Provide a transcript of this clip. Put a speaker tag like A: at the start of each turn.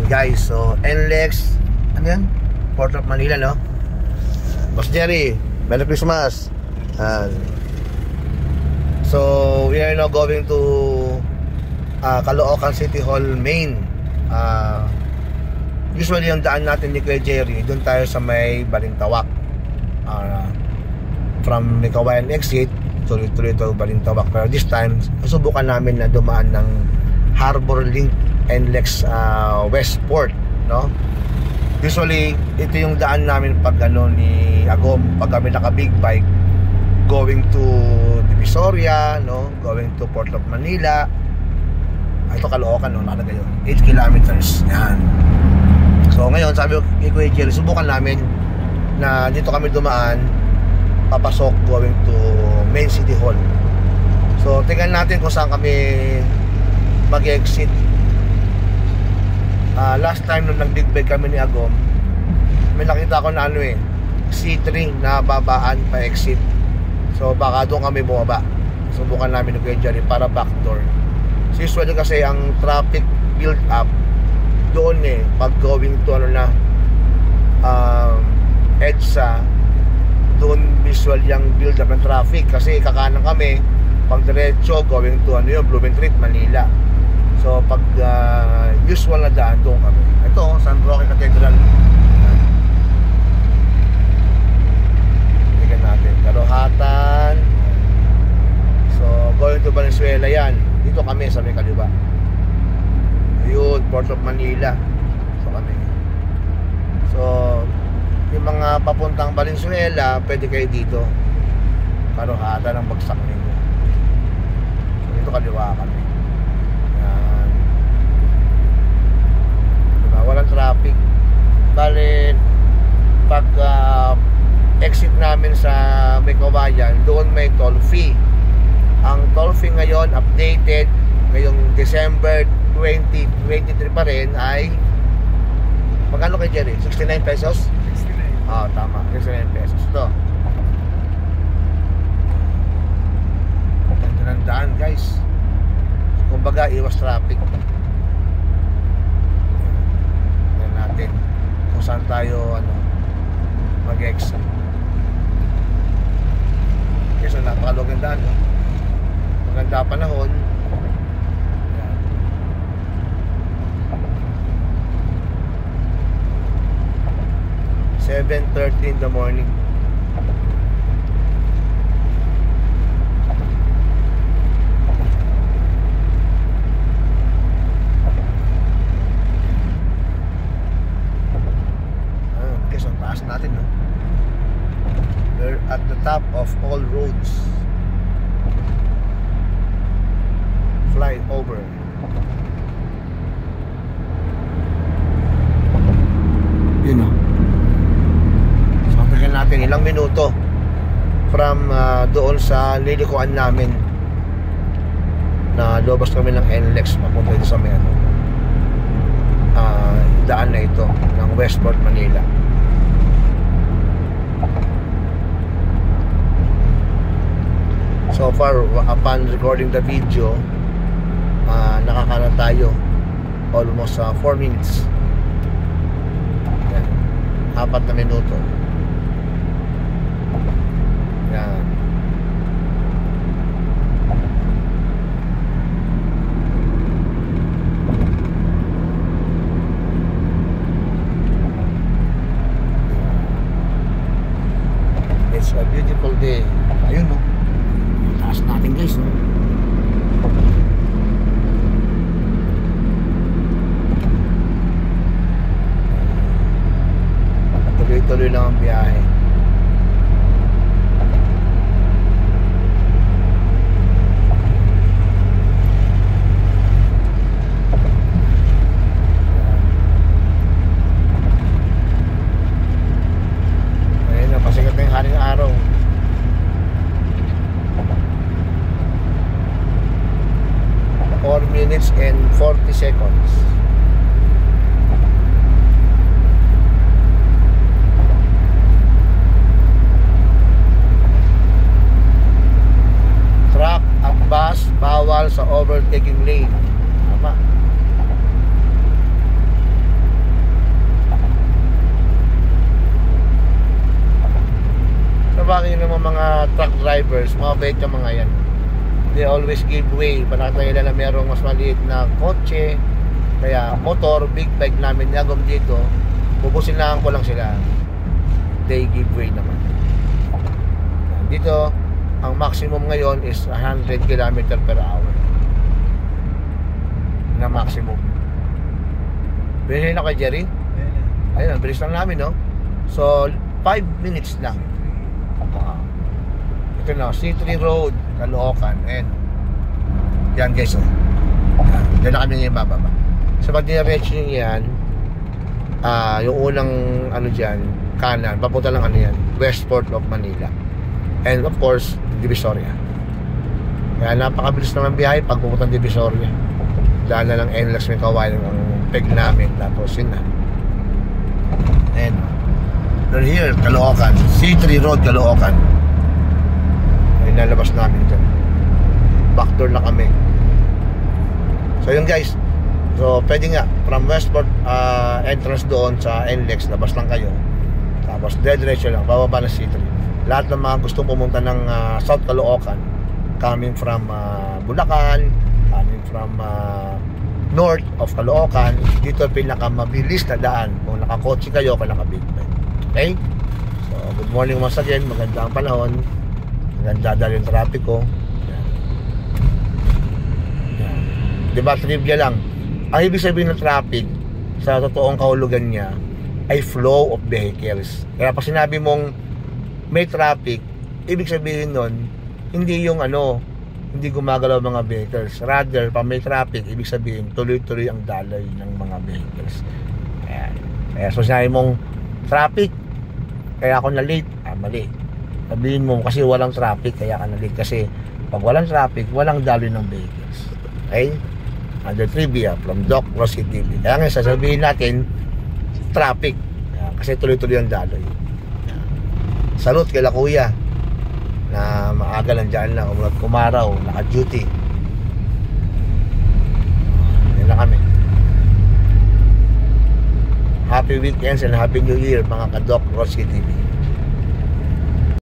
A: guys, so NLEX, ano yan? Port of Manila, no? Boss Jerry, Merry Christmas. So we are now going to Caloocan City Hall Main. Usually yung daan natin ni Kuya Jerry, doon tayo sa may Balintawak. From Mikawayan exit, tuloy-tuloy ito Balintawak. Pero this time, susubukan namin na dumaan ng Harbor Link NLEX Westport, no? Usually ito yung daan namin pag ano ni Agom, pag kami naka big bike going to Divisoria, no? Going to Port of Manila. Ito Caloocan, no? Nakalagay yun, 8 kilometers. Yan. So ngayon sabi ko kay Kuya Jerry, subukan namin na dito kami dumaan, papasok going to Main City Hall. So tingnan natin kung saan kami mag-exit. Last time nung nag-big bike kami ni Agom, may nakita ko na ano C3 na babaan pa exit. So baka doon kami bumaba. Subukan namin ni Kuya Jerry para backdoor. So usually kasi ang traffic build up doon pag going to ano na EDSA, doon visual yung build up ng traffic kasi kakanan kami pag diretso going to ano yun, Blumentritt, Manila. So pag usual na daan doon kami. Ito, San Roque Cathedral. Tingnan natin, Karohatan. So going to Valenzuela yan. Dito kami sa may kaliwa. Ayun, Port of Manila. So kami. So yung mga papuntang Valenzuela, pwede kayo dito. Karohatan ang bagsak ninyo. So dito kaliwa kami. Yan. Diba? Walang traffic. Bale, pag exit namin sa Mikawayan, doon may toll fee. Ang toll fee ngayon, updated ngayong December 2023 pa rin, ay magkano kay Jerry? 69 pesos? 69. Tama, 69 pesos. Ito. Ganda ng daan, guys. Kumbaga, iwas traffic. Tingnan natin kung saan tayo mag-exit. Okay, so napakalugang daan, no? Maganda panahon. 7:30 in the morning. Okay, so taas natin, no? We're at the top of all roads. Fly over. Yun, no? Natin ilang minuto from doon sa lilikuan namin na lobas kami ng NLEX papunta dito sa may daan na ito ng Westport, Manila. So far, upon recording the video, nakakanan tayo almost 4 minutes. Yan. 4 na minuto. Yan. It's a beautiful day. Ayun, no? Taas natin, guys, no? Tuloy-tuloy lang ang biyahe. Minutes and 40 seconds. Truck at bus bawal sa overtaking lane. Tama. vehicles, mabait yung mga yan. They always give way. Panakita nila na merong mas maliit na kotse, kaya motor, big bike namin nagom dito, pupusilahan ko lang sila. They give way naman. Dito, ang maximum ngayon is 100 km per hour na maximum. Bilis na kay Jerry? Ayun, bilis lang namin, no? So, 5 minutes lang. Ito na, C3 Road, Caloocan. And yan guys, yan na kami ngayon bababa. Sa pag-diretso nyo yan, yung unang ano dyan, kanan, papunta lang ano yan, Westport of Manila. And of course, Divisoria. Kaya napakabilis naman biyahe pag pupunta ng Divisoria. Daan na lang NLEX may kawain ang peg namin. Tapos yun na. And we're here, Caloocan, C3 Road, Caloocan. Ay nalabas namin dyan. Backdoor na kami. So yun guys. So pwede nga from Westport entrance doon sa NLEX, labas lang kayo. Tapos diretso lang, bababa na C3. Lahat ng mga gustong pumunta ng South Caloocan, coming from Bulacan, coming from north of Caloocan, dito pinakamabilis na daan kung nakakotse kayo, kung naka-big bike. Okay? So, good morning once again. Maganda ang panahon. Maganda dahil yung trapiko. Yan. Diba, trivia lang. Ang ibig sabihin ng traffic sa totoong kahulugan niya ay flow of vehicles. Kaya pag sinabi mong may traffic, ibig sabihin nun, hindi yung hindi gumagalaw mga vehicles. Rather, pag may traffic, ibig sabihin, tuloy-tuloy ang daloy ng mga vehicles. Ayan. Kaya so sinabi mong traffic, kaya ako na-late, mali. Sabihin mo, kasi walang traffic, kaya ka na-late. Kasi pag walang traffic, walang daloy ng vehicles. Okay? Under trivia from Doc Rosie TV. Kaya nga, sasabihin natin, traffic. Ayan. Kasi tuloy-tuloy ang daloy. Salute kay la kuya na maaga lang dyan lang kumaraw, naka-duty. Yan na kami. Happy weekends and Happy New Year mga ka-Doc Rosie TV.